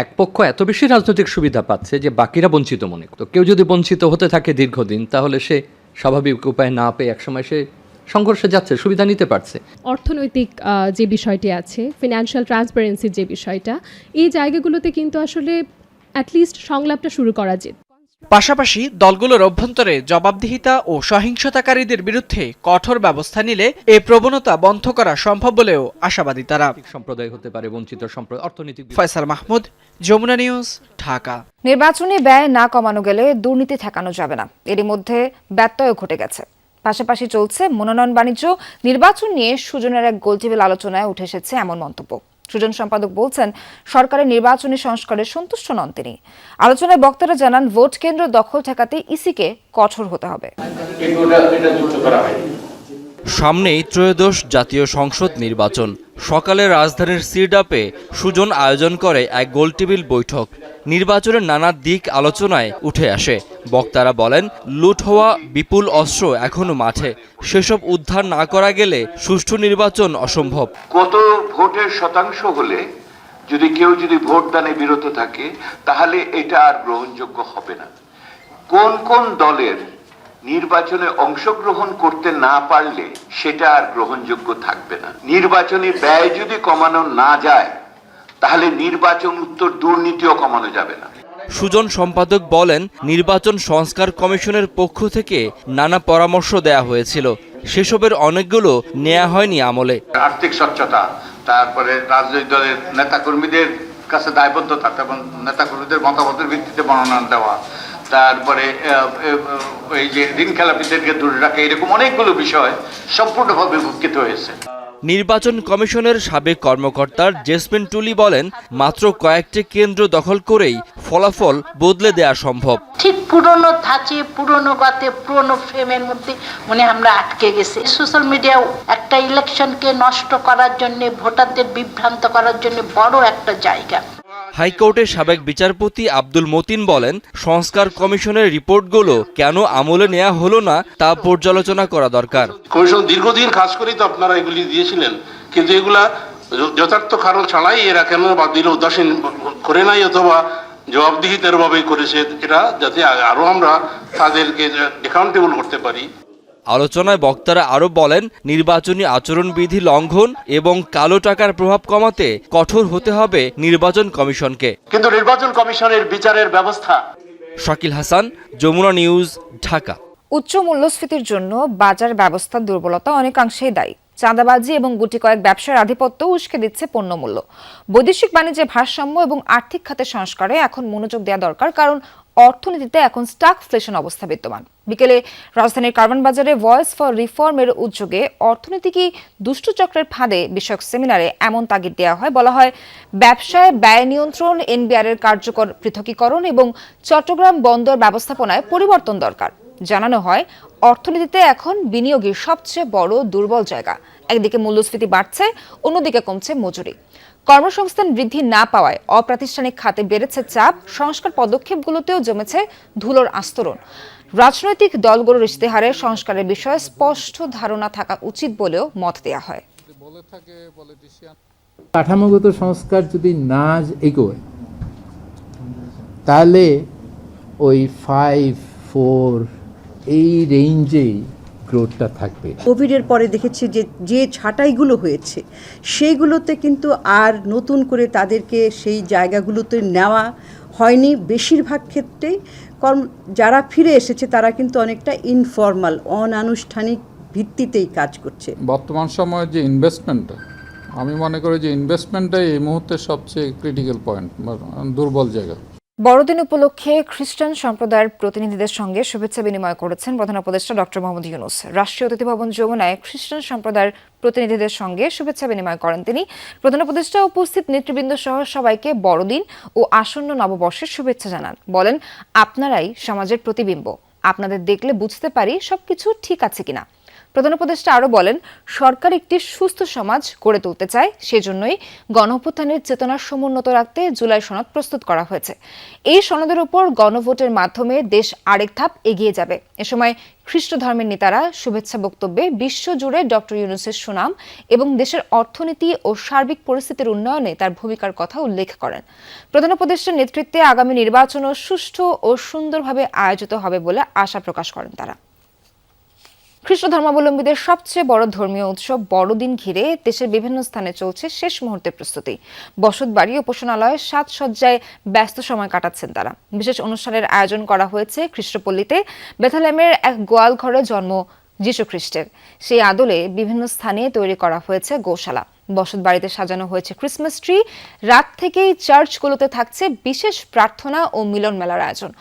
এক পক্ষ এত বেশি রাজনৈতিক সুবিধা পাচ্ছে যে বাকিরা বঞ্চিত মনে করত। কেউ যদি বঞ্চিত হতে থাকে দীর্ঘদিন, তাহলে সে স্বাভাবিক উপায় না পেয়ে একসময় সে সংঘর্ষে যাচ্ছে, সুবিধা নিতে পারছে। অর্থনৈতিক যে বিষয়টি আছে, ফিনান্সিয়াল ট্রান্সপারেন্সির যে বিষয়টা, এই জায়গাগুলোতে কিন্তু আসলে অ্যাটলিস্ট সংলাপটা শুরু করা যেত। পাশাপাশি দলগুলোর অভ্যন্তরে জবাবদিহিতা ও সহিংসতাকারীদের বিরুদ্ধে কঠোর ব্যবস্থা নিলে এ প্রবণতা বন্ধ করা সম্ভব বলেও আশাবাদী তারা। সম্প্রদায় হতে পারে বঞ্চিত সম্প্রদায়, অর্থনৈতিক। ফয়সাল মাহমুদ, যমুনা নিউজ, ঢাকা। নির্বাচনী ব্যয় না কমানো গেলে দুর্নীতি ঠেকানো যাবে না, এরই মধ্যে ব্যত্যয় ঘটে গেছে। পাশাপাশি চলছে মনোনয়ন বাণিজ্য। নির্বাচন নিয়ে সুজনের এক গোলটেবিল আলোচনায় উঠে এসেছে এমন মন্তব্য। সুজন সম্পাদক বলছেন, সরকারের নির্বাচনী সংস্কারে সন্তুষ্ট নন তিনি। আলোচনায় বক্তারা জানান, ভোট কেন্দ্র দখল ঠেকাতে ইসিকে কঠোর হতে হবে। সামনেই ত্রয়োদশ জাতীয় সংসদ নির্বাচন। সকালে রাজধানীর সিরডাপে সুজন আয়োজন করে এক গোলটেবিল বৈঠক। নির্বাচনের নানা দিক আলোচনায় উঠে আসে। বক্তারা বলেন, লুট হওয়া বিপুল অস্ত্র এখনো মাঠে, সেসব উদ্ধার না করা গেলে সুষ্ঠু নির্বাচন অসম্ভব। কত ভোটের শতাংশ হলে কেউ যদি ভোটদানে বিরত থাকে, তাহলে এটা আর গ্রহণযোগ্য হবে না। কোন কোন দলের নির্বাচনে অংশগ্রহণ করতে না পারলে সেটা আর গ্রহণযোগ্য থাকবে না। নির্বাচনী ব্যয় যদি কমানো না যায়, তাহলে নির্বাচন উত্তর দুর্নীতিও কমানো যাবে না। সুজন সম্পাদক বলেন, নির্বাচন সংস্কার কমিশনের পক্ষ থেকে নানা পরামর্শ দেয়া হয়েছিল, সেসবের অনেকগুলো নেওয়া হয়নি আমলে। আর্থিক স্বচ্ছতা, তারপরে রাজনৈতিক দলের নেতাকর্মীদের কাছে দায়বদ্ধতা এবং নেতাকর্মীদের মতামতের ভিত্তিতে মনোনয়ন দেওয়া, তারপরে এই যে ঋণ খেলাপিদেরকে দূরে রাখা, এরকম অনেকগুলো বিষয় সম্পূর্ণভাবে উপেক্ষিত হয়েছে। নির্বাচন কমিশনের সাবেক কর্মকর্তা জেসমিন টুলি বলেন, মাত্র কয়েকটি কেন্দ্র দখল করেই ফলাফল বদলে দেয়া সম্ভব। ঠিক পুরনো ধাঁচে, পুরনো গতে, পুরনো ফ্রেমের মধ্যে আমরা আটকে গেছি। সোশ্যাল মিডিয়া একটা ইলেকশনকে নষ্ট করার জন্য, ভোটারদের বিভ্রান্ত করার জন্য বড় একটা জায়গা। হাইকোর্টের সাবেক বিচারপতি আব্দুল মতিন বলেন, সংস্কার কমিশনের রিপোর্টগুলো কেন আমলে নেওয়া হলো না তা পর্যালোচনা করা দরকার। কমিশন দীর্ঘদিন কাজ করেই তো আপনারা এগুলি দিয়েছিলেন, কিন্তু এগুলা যথার্থ কারণ ছাড়াই এরা কেন বা দিল উদাসীন করে নাই অথবা জবাবদিহিতার ভাবেই করেছে, এটা যাতে আরো আমরা তাদেরকে অ্যাকাউন্টেবল করতে পারি। আলোচনায় বক্তারা আরও বলেন, নির্বাচনী আচরণবিধি লঙ্ঘন এবং কালো টাকার প্রভাব কমাতে কঠোর হতে হবে নির্বাচন কমিশনকে। কিন্তু নির্বাচন কমিশনের বিচারের ব্যবস্থা। শাকিল হাসান, যমুনা নিউজ, ঢাকা। উচ্চ মূল্যস্ফীতির জন্য বাজার ব্যবস্থার দুর্বলতা অনেকাংশেই দায়ী। চাঁদাবাজি এবং গুটি কয়েক ব্যবসার আধিপত্য উস্কে দিচ্ছে পণ্যমূল্য। বৈদেশিক বাণিজ্যে ভারসাম্য এবং আর্থিক খাতের সংস্কারে এখন মনোযোগ দেওয়া দরকার, কারণ অর্থনীতিতে এখন স্টাগফ্লেশন অবস্থা বিদ্যমান। বিকেলে রাজধানীর কারওয়ান বাজারে ভয়েস ফর রিফর্মের উদ্যোগে অর্থনীতি কি দুষ্টচক্রের ফাঁদে বিষয়ক সেমিনারে এমন তাগিদ দেওয়া হয়। বলা হয়, ব্যবসায় ব্যয় নিয়ন্ত্রণ, এনবিআর-এর কার্যকর পৃথকীকরণ এবং চট্টগ্রাম বন্দর ব্যবস্থাপনায় পরিবর্তন দরকার। জানানো হয়, অর্থনীতিতে এখন বিনিয়োগের সবচেয়ে বড় দুর্বল জায়গা। একদিকে মূল্যস্ফীতি বাড়ছে, অন্যদিকে কমছে মজুরি। কর্মসংস্থান বৃদ্ধি না পাওয়ায় অপ্রাতিষ্ঠানিক খাতে বেড়েছে চাপ। সংস্কার পদক্ষেপগুলোতেও জমেছে ধুলোর আস্তরণ। রাজনৈতিক দলগুলোর ইশতেহারে সংস্কারের বিষয়ে স্পষ্ট ধারণা থাকা উচিত বলেও মত দেওয়া হয়। কাঠামোগত সংস্কার যদি না এগোয়, তাহলে ওই 5-4 এই রেঞ্জেই গ্রোথটা থাকবে। কোভিডের পরে দেখেছি যে ছাঁটাইগুলো হয়েছে সেইগুলোতে কিন্তু আর নতুন করে তাদেরকে সেই জায়গাগুলোতে নেওয়া হয়নি। বেশিরভাগ ক্ষেত্রেই যারা ফিরে এসেছে তারা কিন্তু অনেকটা ইনফর্মাল, অনানুষ্ঠানিক ভিত্তিতেই কাজ করছে। বর্তমান সময়ে যে ইনভেস্টমেন্টটা, আমি মনে করি যে ইনভেস্টমেন্টটাই এই মুহূর্তে সবচেয়ে ক্রিটিক্যাল পয়েন্ট, দুর্বল জায়গা। বড়দিন উপলক্ষে খ্রিস্টান সম্প্রদায়ের প্রতিনিধিদের সঙ্গে শুভেচ্ছা বিনিময় করেছেন প্রধান উপদেষ্টা ডক্টর মোহাম্মদ ইউনূস। রাষ্ট্রীয় অতিথি ভবন যমুনায় খ্রিস্টান সম্প্রদায়ের প্রতিনিধিদের সঙ্গে শুভেচ্ছা বিনিময় করেন তিনি। প্রধান উপদেষ্টা উপস্থিত নেতৃবৃন্দ সহ সবাইকে বড়দিন ও আসন্ন নববর্ষের শুভেচ্ছা জানান। বলেন, আপনারাই সমাজের প্রতিবিম্ব, আপনাদের দেখলে বুঝতে পারি সবকিছু ঠিক আছে কিনা। প্রধান উপদেষ্টা আরও বলেন, সরকার একটি সুস্থ সমাজ গড়ে তুলতে চায়, সেজন্যই গণঅভ্যুত্থানের চেতনা সমুন্নত রাখতে জুলাই সনদ প্রস্তুত করা হয়েছে। এই সনদের উপর গণভোটের মাধ্যমে দেশ আরেক ধাপ এগিয়ে যাবে। এ সময় খ্রিস্ট ধর্মের নেতারা শুভেচ্ছা বক্তব্যে বিশ্বজুড়ে ডক্টর ইউনূসের সুনাম এবং দেশের অর্থনীতি ও সার্বিক পরিস্থিতির উন্নয়নে তার ভূমিকার কথা উল্লেখ করেন। প্রধান উপদেষ্টার নেতৃত্বে আগামী নির্বাচনও সুষ্ঠু ও সুন্দরভাবে আয়োজিত হবে বলে আশা প্রকাশ করেন তারা। খ্রিস্ট ধর্মাবলম্বীদের সবচেয়ে বড় ধর্মীয় উৎসব বড়দিন ঘিরে দেশের বিভিন্ন স্থানে চলছে শেষ মুহূর্তের প্রস্তুতি। বসতবাড়ি, উপাসনালয়ে সাজসজ্জায় ব্যস্ত সময় কাটাচ্ছেন তারা। বিশেষ অনুষ্ঠানের আয়োজন করা হয়েছে খ্রিস্টপল্লীতে। বেথালেমের এক গোয়াল ঘরে জন্ম যীশু খ্রিস্টের, সেই আদলে বিভিন্ন স্থানে তৈরি করা হয়েছে গোশালা। বসতবাড়িতে সাজানো হয়েছে ক্রিসমাস ট্রি। রাত থেকেই চার্চগুলোতে থাকছে বিশেষ প্রার্থনা ও মিলন মেলার আয়োজন।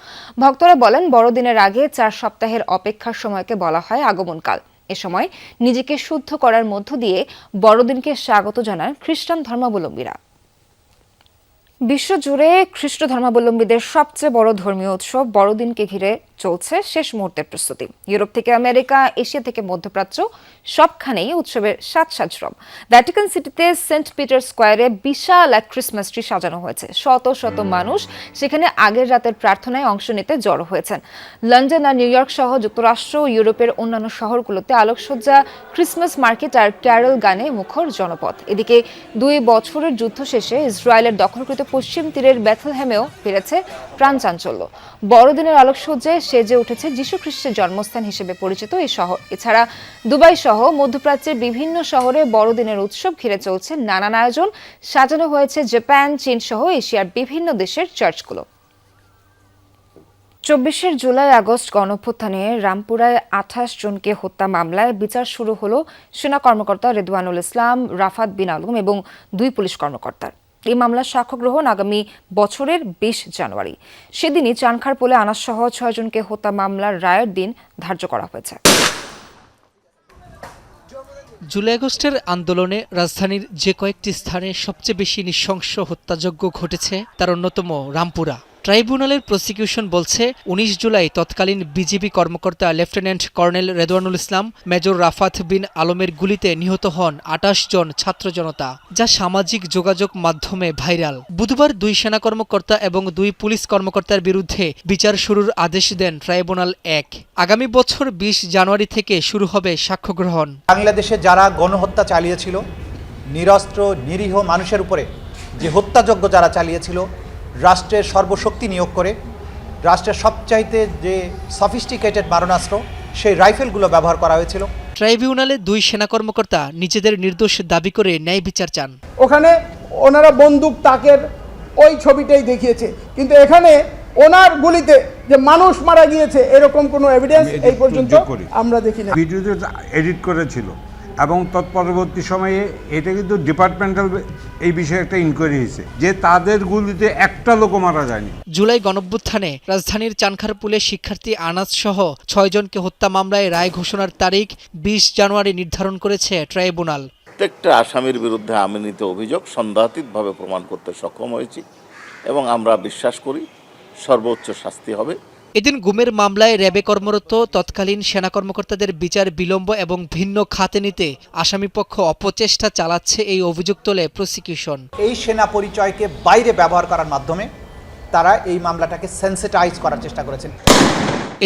ভক্তরা বলেন, বড়দিনের আগে 4 সপ্তাহের অপেক্ষার সময়কে বলা হয় আগমনকাল। এ সময় নিজেকে শুদ্ধ করার মধ্য দিয়ে বড়দিনকে স্বাগত জানান খ্রিস্টান ধর্মাবলম্বীরা। বিশ্বজুড়ে খ্রিস্ট ধর্মাবলম্বীদের সবচেয়ে বড় ধর্মীয় উৎসব বড়দিনকে ঘিরে চলছে শেষ মুহূর্তের প্রস্তুতি। ইউরোপ থেকে আমেরিকা, এশিয়া থেকে মধ্যপ্রাচ্য, সবখানেই উৎসবের সাজরব। ভ্যাটিকান সিটিতে সেন্ট পিটার স্কোয়ারে বিশাল এক ক্রিসমাস ট্রি সাজানো হয়েছে। শত শত মানুষ সেখানে আগের রাতের প্রার্থনায় অংশ নিতে জড়ো হয়েছেন। লন্ডন আর নিউ ইয়র্ক সহ যুক্তরাষ্ট্র ও ইউরোপের অন্যান্য শহরগুলোতে আলোকসজ্জা, ক্রিসমাস মার্কেট আর ক্যারল গানে মুখর জনপদ। এদিকে 2 বছরের যুদ্ধ শেষে ইসরায়েলের দখলকৃত পশ্চিম তীরের বেথলেহেমেও ফিরেছে প্রাণ চাঞ্চল্য। বড়দিনের আলোকসজ্জায় সেজে উঠেছে যীশু খ্রিস্টের জন্মস্থান হিসেবে পরিচিত এই শহর। এছাড়া দুবাই সহ মধ্যপ্রাচ্যের বিভিন্ন শহরে বড়দিনের উৎসব ঘিরে চলছে নানান আয়োজন। সাজানো হয়েছে জাপান, চীন সহ এশিয়ার বিভিন্ন দেশের চার্চগুলো। 24 জুলাই আগস্ট গণঅভ্যুত্থানে রামপুরায় 28 জনকে হত্যা মামলায় বিচার শুরু হলো সেনা কর্মকর্তা রেদওয়ানুল ইসলাম, রাফাত বিন আলম এবং 2 পুলিশ কর্মকর্তার। এই মামলার সাক্ষ্য গ্রহণ আগামী বছরের 20 জানুয়ারি। সেদিনই চানখারপুলে আনাস সহ 6 জনকে হত্যা মামলার রায়ের দিন ধার্য করা হয়েছে। জুলাই আগস্টের আন্দোলনে রাজধানীর যে কয়েকটি স্থানে সবচেয়ে বেশি নৃশংস হত্যাযজ্ঞ ঘটেছে তার অন্যতম রামপুরা। ট্রাইব্যুনালের প্রসিকিউশন বলছে 19 জুলাই তৎকালীন বিজিবি কর্মকর্তা লেফটেন্যান্ট কর্নেল রেদওয়ানুল ইসলাম, মেজর রাফাত বিন আলমের গুলিতে নিহত হন 28 জন ছাত্র জনতা, যা সামাজিক যোগাযোগ মাধ্যমে ভাইরাল। বুধবার 2 সেনা কর্মকর্তা এবং 2 পুলিশ কর্মকর্তার বিরুদ্ধে বিচার শুরুর আদেশ দেন ট্রাইব্যুনাল 1। আগামী বছর 20 জানুয়ারি থেকে শুরু হবে সাক্ষ্য গ্রহণ। বাংলাদেশে যারা গণহত্যা চালিয়েছিল, নিরস্ত্র নিরীহ মানুষের উপরে যে হত্যাযজ্ঞ যারা চালিয়েছিল, রাষ্ট্রের সর্বশক্তি নিয়োগ করে রাষ্ট্রের সবচাইতে যে সফিস্টিকেটেড মারণাস্ত্র সেই রাইফেলগুলো ব্যবহার করা হয়েছিল। ট্রাইব্যুনালে 2 সেনা কর্মকর্তা নিজেদের নির্দোষ দাবি করে ন্যায় বিচার চান। ওখানে ওনারা বন্দুক তাকের ওই ছবিটাই দেখিয়েছে, কিন্তু এখানে ওনার গুলিতে যে মানুষ মারা গিয়েছে এরকম কোনো এভিডেন্স এই পর্যন্ত আমরা দেখি না। ভিডিওতে এডিট করেছিল এবং তৎপরবর্তী সময়ে এটা কিন্তু ডিপার্টমেন্টাল এই বিষয়ে একটা ইনকোয়ারি হয়েছে যে তাদের গুলিতে একটা লোকও মারা যায়নি। জুলাই গণঅভ্যুত্থানে রাজধানীর চানখারপুলে শিক্ষার্থী আনাস সহ 6 জনকে হত্যা মামলায় রায় ঘোষণার তারিখ 20 জানুয়ারি নির্ধারণ করেছে ট্রাইব্যুনাল। প্রত্যেকটা আসামির বিরুদ্ধে আমিনিত অভিযোগ সন্দেহাতীতভাবে প্রমাণ করতে সক্ষম হয়েছি এবং আমরা বিশ্বাস করি সর্বোচ্চ শাস্তি হবে। এদিন গুমের মামলায় র্যাবে কর্মরত তৎকালীন সেনা কর্মকর্তাদের বিচার বিলম্ব এবং ভিন্ন খাতে নিতে আসামিপক্ষ অপচেষ্টা চালাচ্ছে এই অভিযোগ তোলে প্রসিকিউশন। এই সেনা পরিচয়কে বাইরে ব্যবহার করার মাধ্যমে তারা এই মামলাটাকে সেন্সিটাইজ করার চেষ্টা করেছেন।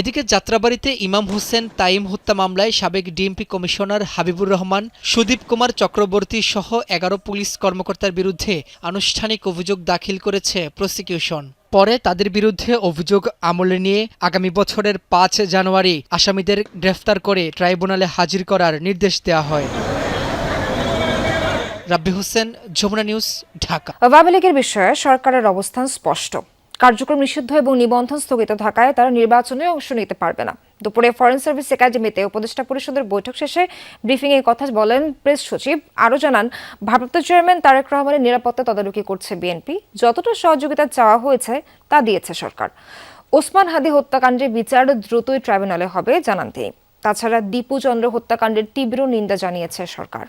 এদিকে যাত্রাবাড়িতে ইমাম হোসেন তাইম হত্যা মামলায় সাবেক ডিএমপি কমিশনার হাবিবুর রহমান, সুদীপ কুমার চক্রবর্তী সহ 11 পুলিশ কর্মকর্তার বিরুদ্ধে আনুষ্ঠানিক অভিযোগ দাখিল করেছে প্রসিকিউশন। পরে তাদের বিরুদ্ধে অভিযোগ আমলে নিয়ে আগামী বছরের 5 জানুয়ারি আসামিদের গ্রেফতার করে ট্রাইব্যুনালে হাজির করার নির্দেশ দেওয়া হয়। রাব্বি হোসেন, যমুনা নিউজ, ঢাকা। আওয়ামী লীগের বিষয়ে সরকারের অবস্থান স্পষ্ট। কার্যক্রম নিষিদ্ধ এবং নিবন্ধন স্থগিত থাকায় তারা নির্বাচনে অংশ নিতে পারবে না। দুপুরে ফরেন সার্ভিস একাডেমিতে উপদেষ্টা পরিষদের বৈঠক শেষে ব্রিফিংয়ে কথা বলেন প্রেস সচিব। আরও জানান, ভারপ্রাপ্ত চেয়ারম্যান তারেক রহমানের নিরাপত্তা তদারকি করছে বিএনপি। যতটা সহযোগিতা চাওয়া হয়েছে তা দিয়েছে সরকার। ওসমান হাদি হত্যাকাণ্ডের বিচার দ্রুতই ট্রাইব্যুনালে হবে জানান তিনি। তাছাড়া দীপু চন্দ্র হত্যাকাণ্ডের তীব্র নিন্দা জানিয়েছে সরকার।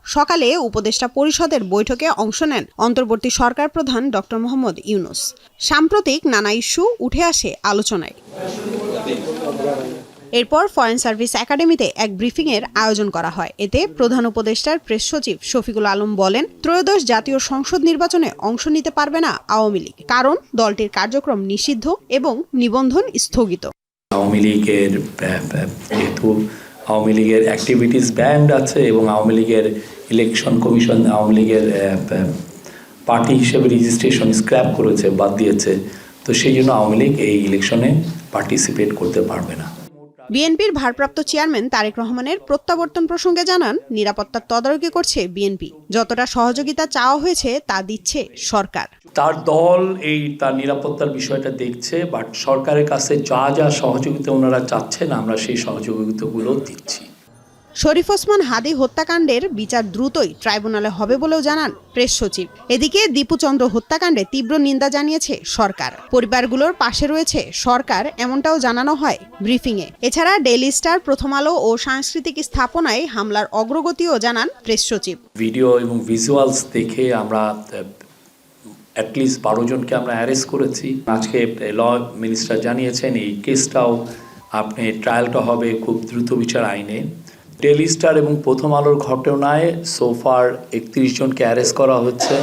সকালে উপদেষ্টা পরিষদের বৈঠকে অংশ নেন অন্তর্বর্তী সরকার প্রধান ডক্টর মোহাম্মদ ইউনূস। সাম্প্রতিক নানা ইস্যু উঠে আসে আলোচনায়। এরপর ফরেন সার্ভিস একাডেমিতে এক ব্রিফিংয়ের আয়োজন করা হয়। এতে প্রধান উপদেষ্টার প্রেস সচিব শফিকুল আলম বলেন, ত্রয়োদশ জাতীয় সংসদ নির্বাচনে অংশ নিতে পারবে না আওয়ামী লীগ, কারণ দলটির কার্যক্রম নিষিদ্ধ এবং নিবন্ধন স্থগিত। আওয়ামী লীগের যেহেতু আওয়ামী লীগের অ্যাক্টিভিটিস ব্যান্ড আছে এবং আওয়ামী লীগের ইলেকশন কমিশন আওয়ামী লীগের পার্টি হিসেবে রেজিস্ট্রেশন স্ক্র্যাপ করেছে, বাদ দিয়েছে, তো সেই জন্য আওয়ামী লীগ এই ইলেকশনে পার্টিসিপেট করতে পারবে না। বিএনপির ভারপ্রাপ্ত চেয়ারম্যান তারেক রহমানের প্রত্যাবর্তন প্রসঙ্গে জানান, নিরাপত্তার তদারকি করছে বিএনপি। যতটা সহযোগিতা চাওয়া হয়েছে তা দিচ্ছে সরকার। তার দল তার নিরাপত্তার বিষয়টা দেখছে, বাট সরকারের কাছে যা যা সহযোগিতা ওনারা চাচ্ছেন আমরা সেই সহযোগিতাগুলো দিচ্ছি। শরীফ ওসমান হাদি হত্যাকাণ্ডের বিচার দ্রুতই ট্রাইব্যুনালে হবে বলেও জানান প্রেস সচিব। এদিকে দীপুচন্দ্র হত্যাকাণ্ডে তীব্র নিন্দা জানিয়েছে সরকার। পরিবারগুলোর পাশে রয়েছে সরকার, এমনটাও জানানো হয় ব্রিফিংয়ে। এছাড়া ডেইলি স্টার, প্রথম আলো ও সাংস্কৃতিক স্থাপনায় হামলার অগ্রগতিও জানান প্রেস সচিব। ভিডিও এবং ভিজুয়ালস দেখে আমরা অ্যাটলিস্ট 12 জনকে আমরা অ্যারেস্ট করেছি। আজকে ল মিনিস্টার জানিয়েছেন এই কেসটাও ট্রায়ালটা হবে খুব দ্রুত বিচার আইনে। ডেইলি স্টার এবং প্রথম আলোর ঘটনায় সোফার 31 জনকে অ্যারেস্ট করা হচ্ছে।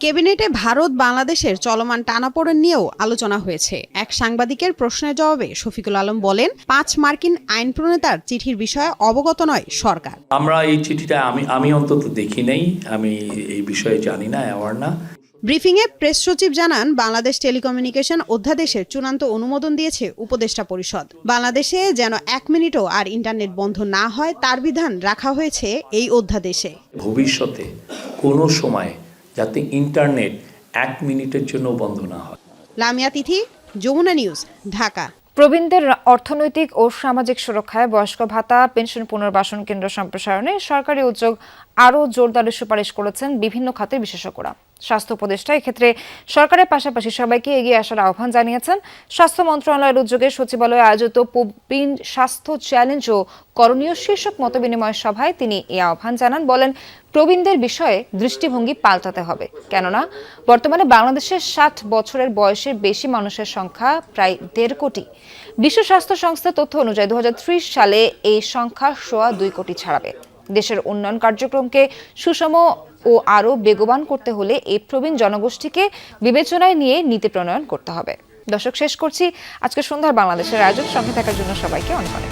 ক্যাবিনেটে ভারত বাংলাদেশের চলমান টানাপোড়েন নিয়েও আলোচনা হয়েছে। এক সাংবাদিকের প্রশ্নের জবাবে শফিকুল আলম বলেন, 5 মার্কিন আইন প্রণেতার চিঠির বিষয়ে অবগত নয় সরকার। আমরা এই চিঠিটা আমি অন্তত দেখি নাই, আমি এই বিষয়ে জানি না, অ্যাওয়ার না। ব্রিফিংয়ে প্রেস সচিব জানান, বাংলাদেশ টেলিকমিউনিকেশন অধ্যাদেশের চূড়ান্ত অনুমোদন দিয়েছে উপদেষ্টা পরিষদ। বাংলাদেশে যেন 1 মিনিটও আর ইন্টারনেট বন্ধ না হয় তার বিধান রাখা হয়েছে এই অধ্যাদেশে। ভবিষ্যতে কোনো সময় যাতে ইন্টারনেট 1 মিনিটের জন্য বন্ধ না হয়। লামিয়া তিথি, যমুনা নিউজ, ঢাকা। প্রবীণদের অর্থনৈতিক ও সামাজিক সুরক্ষায় বয়স্ক ভাতা, পেনশন পুনর্বাসন কেন্দ্র সম্প্রসারণে সরকারি উদ্যোগ আরও জোরদারের সুপারিশ করেছেন বিভিন্ন খাতের বিশেষজ্ঞরা। স্বাস্থ্য উপদেষ্টা এক্ষেত্রে সরকারের পাশাপাশি সবাইকে এগিয়ে আসার আহ্বান জানিয়েছেন। স্বাস্থ্য মন্ত্রণালয়ের উদ্যোগে সচিবালয়ে আয়োজিত প্রবীণ স্বাস্থ্য চ্যালেঞ্জ ও করণীয় শীর্ষক মতবিনিময় সভায় তিনি এই আহ্বান জানান। বলেন, প্রবীণদের বিষয়ে দৃষ্টিভঙ্গি পাল্টাতে হবে, কেননা বর্তমানে বাংলাদেশের 60 বছরের বয়সের বেশি মানুষের সংখ্যা প্রায় 1.5 কোটি। বিশ্ব স্বাস্থ্য সংস্থার তথ্য অনুযায়ী 2030 সালে এই সংখ্যা 2.25 কোটি ছাড়াবে। দেশের উন্নয়ন কার্যক্রমকে সুষম ও আরও বেগবান করতে হলে এই প্রবীণ জনগোষ্ঠীকে বিবেচনায় নিয়ে নীতি প্রণয়ন করতে হবে। দর্শক, শেষ করছি আজকে সন্ধ্যার বাংলাদেশের আয়োজন। সঙ্গে থাকার জন্য সবাইকে অনেক অনেক